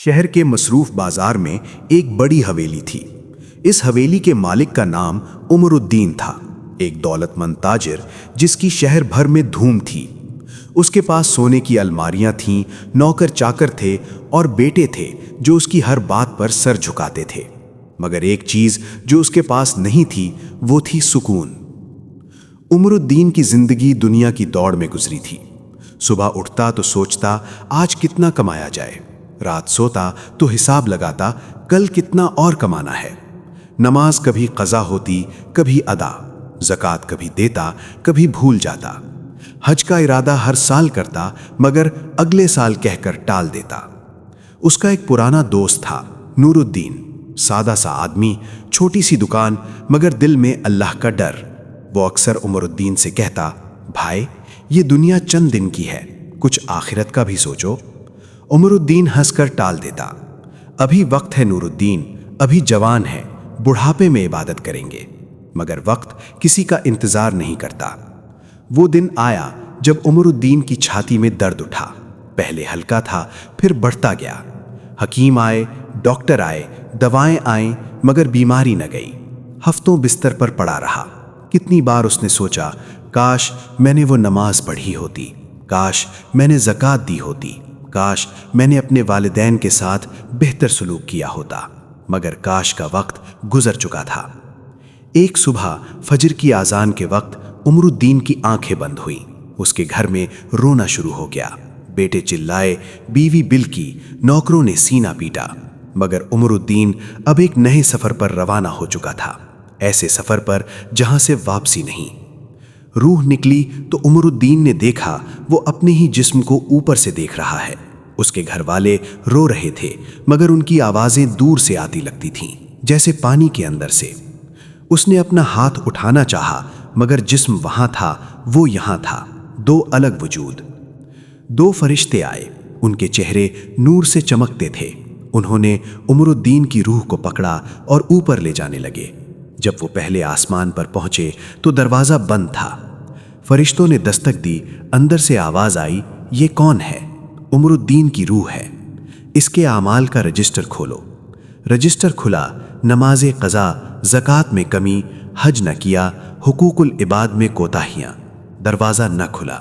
شہر کے مصروف بازار میں ایک بڑی حویلی تھی۔ اس حویلی کے مالک کا نام عمر الدین تھا، ایک دولت مند تاجر جس کی شہر بھر میں دھوم تھی۔ اس کے پاس سونے کی الماریاں تھیں، نوکر چاکر تھے اور بیٹے تھے جو اس کی ہر بات پر سر جھکاتے تھے، مگر ایک چیز جو اس کے پاس نہیں تھی وہ تھی سکون۔ عمر الدین کی زندگی دنیا کی دوڑ میں گزری تھی۔ صبح اٹھتا تو سوچتا آج کتنا کمایا جائے، رات سوتا تو حساب لگاتا کل کتنا اور کمانا ہے۔ نماز کبھی قضا ہوتی کبھی ادا، زکوٰۃ کبھی دیتا کبھی بھول جاتا، حج کا ارادہ ہر سال کرتا مگر اگلے سال کہہ کر ٹال دیتا۔ اس کا ایک پرانا دوست تھا نور الدین، سادہ سا آدمی، چھوٹی سی دکان مگر دل میں اللہ کا ڈر۔ وہ اکثر عمر الدین سے کہتا، بھائی یہ دنیا چند دن کی ہے، کچھ آخرت کا بھی سوچو۔ عمر الدین ہنس کر ٹال دیتا، ابھی وقت ہے نور الدین، ابھی جوان ہے، بڑھاپے میں عبادت کریں گے۔ مگر وقت کسی کا انتظار نہیں کرتا۔ وہ دن آیا جب عمر الدین کی چھاتی میں درد اٹھا، پہلے ہلکا تھا پھر بڑھتا گیا۔ حکیم آئے، ڈاکٹر آئے، دوائیں آئیں مگر بیماری نہ گئی۔ ہفتوں بستر پر پڑا رہا۔ کتنی بار اس نے سوچا کاش میں نے وہ نماز پڑھی ہوتی، کاش میں نے زکوٰۃ دی ہوتی، کاش میں نے اپنے والدین کے ساتھ بہتر سلوک کیا ہوتا، مگر کاش کا وقت گزر چکا تھا۔ ایک صبح فجر کی اذان کے وقت عمر الدین کی آنکھیں بند ہوئیں۔ اس کے گھر میں رونا شروع ہو گیا۔ بیٹے چلائے، بیوی بلکی، نوکروں نے سینہ پیٹا، مگر عمر الدین اب ایک نئے سفر پر روانہ ہو چکا تھا، ایسے سفر پر جہاں سے واپسی نہیں۔ روح نکلی تو عمر الدین نے دیکھا وہ اپنے ہی جسم کو اوپر سے دیکھ رہا ہے۔ اس کے گھر والے رو رہے تھے مگر ان کی آوازیں دور سے آتی لگتی تھیں، جیسے پانی کے اندر سے۔ اس نے اپنا ہاتھ اٹھانا چاہا مگر جسم وہاں تھا، وہ یہاں تھا، دو الگ وجود۔ دو فرشتے آئے، ان کے چہرے نور سے چمکتے تھے۔ انہوں نے عمر الدین کی روح کو پکڑا اور اوپر لے جانے لگے۔ جب وہ پہلے آسمان پر پہنچے تو دروازہ بند تھا۔ فرشتوں نے دستک دی، اندر سے آواز آئی، یہ کون ہے؟ عمر الدین کی روح ہے، اس کے اعمال کا رجسٹر کھولو۔ رجسٹر کھلا، نماز قضا، زکوٰۃ میں کمی، حج نہ کیا، حقوق العباد میں کوتاہیاں۔ دروازہ نہ کھلا۔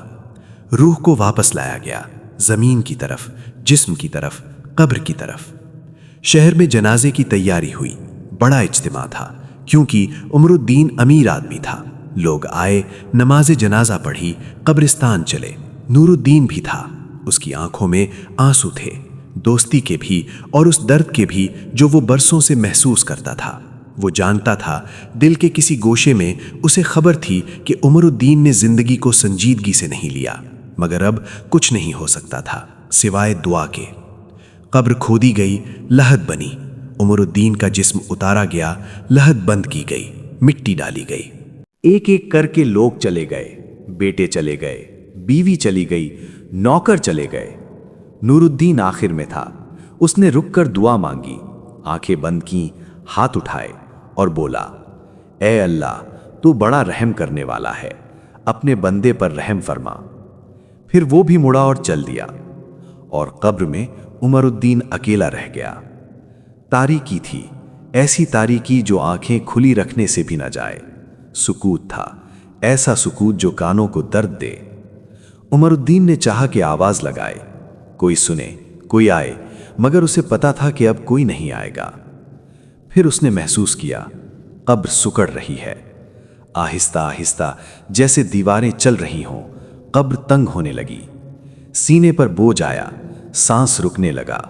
روح کو واپس لایا گیا، زمین کی طرف، جسم کی طرف، قبر کی طرف۔ شہر میں جنازے کی تیاری ہوئی، بڑا اجتماع تھا کیونکہ عمر الدین امیر آدمی تھا۔ لوگ آئے، نماز جنازہ پڑھی، قبرستان چلے۔ نور الدین بھی تھا، اس کی آنکھوں میں آنسو تھے، دوستی کے بھی اور اس درد کے بھی جو وہ برسوں سے محسوس کرتا تھا۔ وہ جانتا تھا دل کے کسی گوشے میں اسے خبر تھی کہ عمر الدین نے زندگی کو سنجیدگی سے نہیں لیا، مگر اب کچھ نہیں ہو سکتا تھا سوائے دعا کے۔ قبر کھودی گئی، لحد بنی، عمر الدین کا جسم اتارا گیا، لحد بند کی گئی، مٹی ڈالی گئی۔ ایک ایک کر کے لوگ چلے گئے، بیٹے چلے گئے، بیوی چلی گئی، نوکر چلے گئے۔ نور الدین آخر میں تھا۔ اس نے رک کر دعا مانگی، آنکھیں بند کیں، ہاتھ اٹھائے اور بولا، اے اللہ تو بڑا رحم کرنے والا ہے، اپنے بندے پر رحم فرما۔ پھر وہ بھی مڑا اور چل دیا، اور قبر میں عمر الدین اکیلا رہ گیا۔ تاریکی تھی، ایسی تاریکی جو آنکھیں کھلی رکھنے سے بھی نہ جائے۔ سکوت تھا، ایسا سکوت جو کانوں کو درد دے۔ عمر الدین نے چاہا کہ آواز لگائے، کوئی سنے، کوئی آئے، مگر اسے پتا تھا کہ اب کوئی نہیں آئے گا۔ پھر اس نے محسوس کیا قبر سکڑ رہی ہے، آہستہ آہستہ جیسے دیواریں چل رہی ہوں۔ قبر تنگ ہونے لگی، سینے پر بوجھ آیا، سانس رکنے لگا۔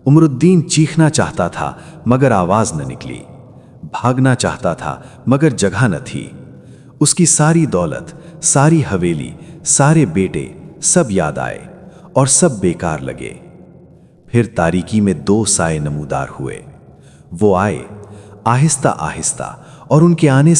عمر الدین چیخنا چاہتا تھا مگر آواز نہ نکلی، بھاگنا چاہتا تھا مگر جگہ نہ تھی۔ اس کی ساری دولت، ساری حویلی، سارے بیٹے، سب یاد آئے اور سب بیکار لگے۔ پھر تاریکی میں دو سائے نمودار ہوئے۔ وہ آئے آہستہ آہستہ اور ان کے آنے